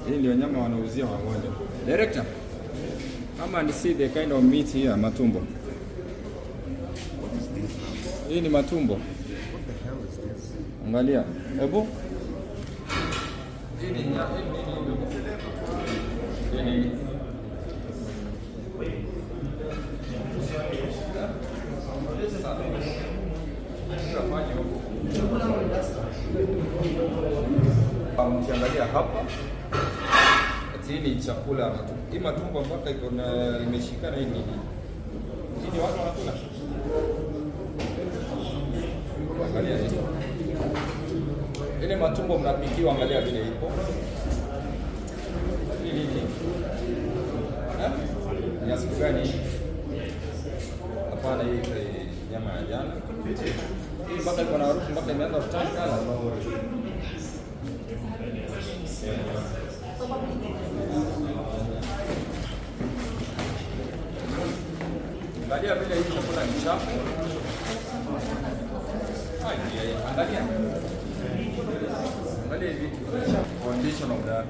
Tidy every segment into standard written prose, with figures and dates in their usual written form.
Hii ndio nyama wanauzia wagonjwa. Director, come and see the kind of meat here, matumbo. Hii ni matumbo. Angalia. Hebu. Hii ni mkiangalia hapa, hii ni chakula. Hii matumbo mpaka iko na imeshikana hivi. Hii watu wanakula. Angalia hivi. Ile matumbo mnapikiwa, angalia vile ipo. Hii ni siku gani? Hapana, hii nyama ya jana. Hii mpaka iko na harufu, mpaka imeanza kutana sana. Angalia vile hii chakula ni chafu. Angalia. Angalia hivi. Condition of that.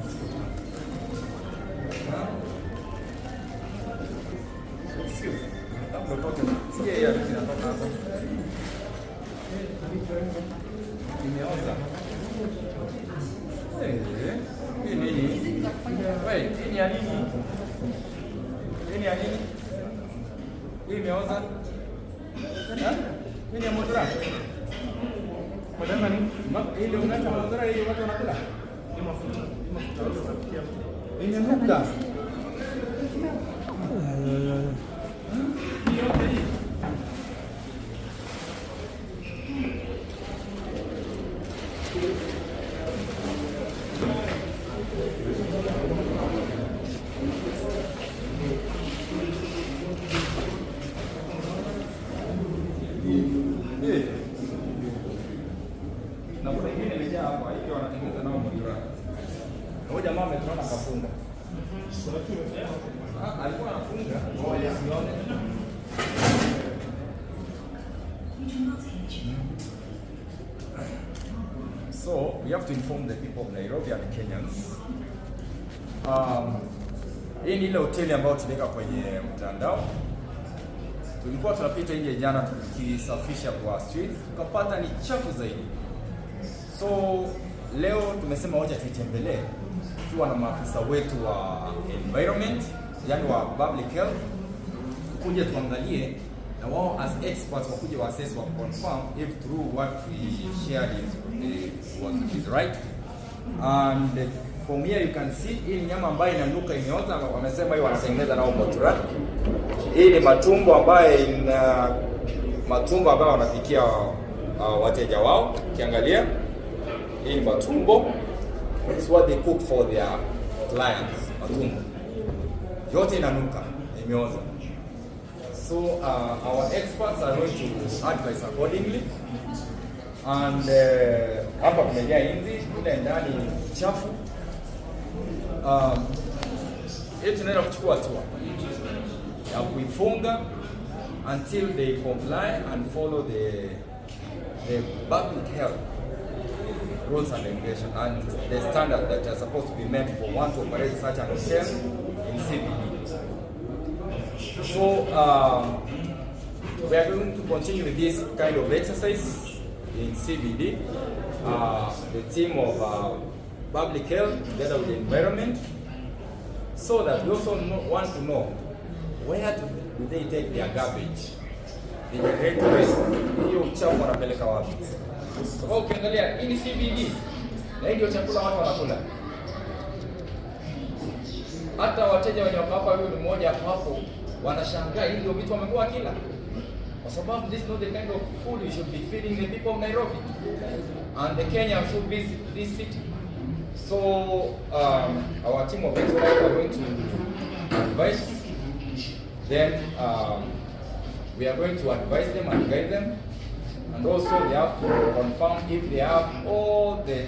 Imeoza. Hii ni nini? Wewe, hii ni ya nini? Hii ni ya nini? Hii imeoza? Hii ni ya motora? Kwa nini? Hii ndio unaacha motora hii watu wanakula? Ni mafuta. Ni mafuta. Hii ni mafuta. Na kuna ingine imejaa hapa, hiyo wanatengeneza nao motora. Huyo jamaa ametuona kafunga. Alikuwa anafunga, ngoja sione. So, we have to inform the people of Nairobi and Kenyans. Hii ni ile hoteli ambayo tuliweka kwenye mtandao. Tulikuwa tunapita nje jana tukisafisha kwa street, tukapata ni chafu zaidi. So leo tumesema wacha tuitembelee tukiwa na maafisa wetu wa environment, yani wa public health, kuja tuangalie na wao as experts wakuje wa assess wa confirm if through what we shared is right. And from here you can see hii nyama ambayo inanuka imeoza, wamesema hiyo wanatengeneza nao motora. Hii ni matumbo ambayo wanapikia wateja wao. Ukiangalia hii ni matumbo. It's what they cook for their clients. Matumbo yote inanuka, imeoza. So our experts are going to advise accordingly. And hapa kumejaa inzi, kule ndani chafu. Hii tunaenda kuchukua hatua ya kuifunga until they comply and follow the public health rules and regulation and the standards that are supposed to be met for one to operate such an hotel in CBD. So we are going to continue with this kind of exercise in CBD. The team of public health together with the environment, so that we also want to know where do they take their garbage, the generate waste, hiyo uchafu wanapeleka wapi? Sababu ukiangalia hii ni CBD na ndio chakula watu wanakula. Hata wateja wenye hapa huyo ni mmoja hapo wanashangaa hii ndio vitu wamekuwa kila. Kwa sababu this is not the kind of food you should be feeding the people of Nairobi. And the Kenyans should visit this city. So our team of experts are going to advise them. We are going to advise them and guide them, and also they have to confirm if they have all the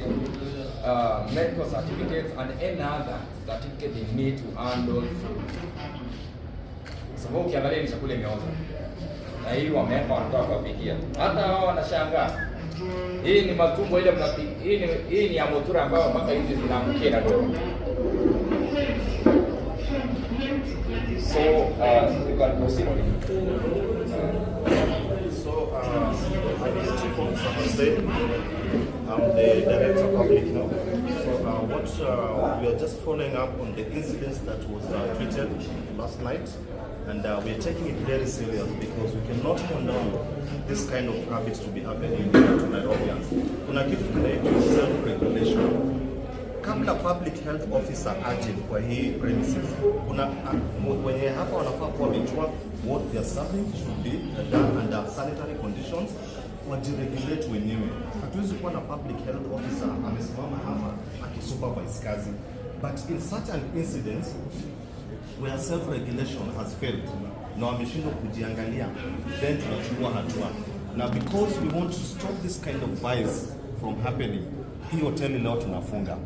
medical certificates and any other certificate they need to handle food. Sababu ukiangalia ni chakula imeoza na hii wameweka wanataka kupikia. Hata wao wanashangaa Hii ni matumbo ile hii ni ya motura ambayo mpaka hizi zinaangukia na ndio. So you can proceed on it. So my name is Chief Officer Hussein. I'm the Director of Public Health. So we are just following up on the incidents that was tweeted last night, and we are taking it very serious because we cannot condone this kind of habits to be happening to Nairobians. Kuna kitu kinaitwa self-regulation. Kabla public health officer aje kwa hii premises, kuna wenye hapa wanafaa kuwa wamejua what they are serving should be done under sanitary conditions, wajiregulate wenyewe. Hatuwezi kuwa na public health officer amesimama hapa akisupervise kazi, but in certain incidents where self-regulation has failed na wameshindwa kujiangalia, then tunachukua hatua. Now because we want to stop this kind of vice from happening, hii hoteli leo tunafunga.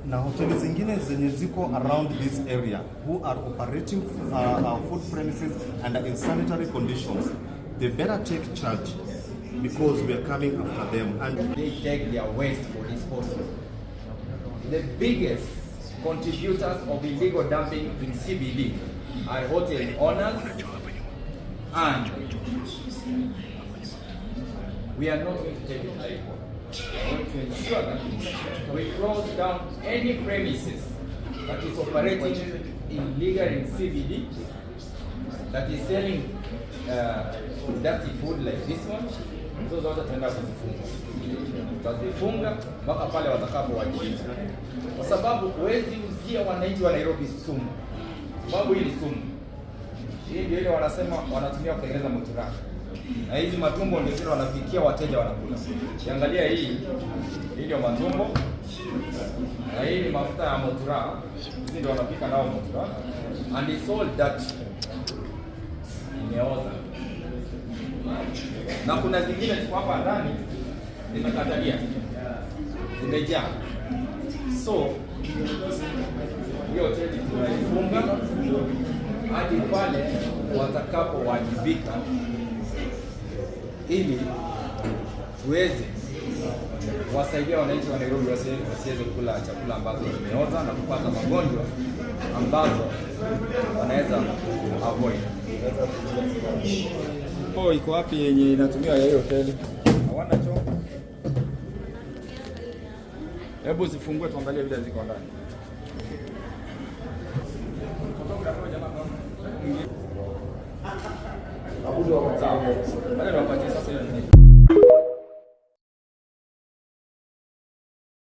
Na hoteli zingine zenye ziko around this area who are operating food premises under insanitary conditions, they better take charge because we are coming after them and they take their waste for disposal. The biggest contributors of illegal dumping in CBD are hotel owners, and we are not going to take it like that. We want to ensure that we close down any premises that is operating illegal in CBD, that is selling dirty food like this one. So zote tunaenda kuzifunga. Tutazifunga mpaka pale watakapowajibika. Kwa sababu huwezi uzia wananchi wa Nairobi sumu. Sababu hii ni sumu. Hii ndio ile wanasema wanatumia kutengeneza motura. Na hizi matumbo ndio zile wanapikia wateja wanakula. Ukiangalia hii ndio matumbo. Na hii ni mafuta ya motura. Hizi ndio wanapika nao motura. And it's all that imeoza. Na kuna zingine ziko hapa ndani zimekatalia, zimejaa. So hiyo hoteli tunaifunga hadi pale watakapowajibika, ili tuweze kuwasaidia wananchi wa Nairobi wasiweze kula chakula ambazo zimeoza na kupata magonjwa ambazo wanaweza avoid. Oh, iko wapi yenye inatumia ya hiyo hoteli? Hawana choo. Hebu zifungue tuangalie vile ziko ndani. Abudu wa sawa. Wale wapatie sasa hiyo nini?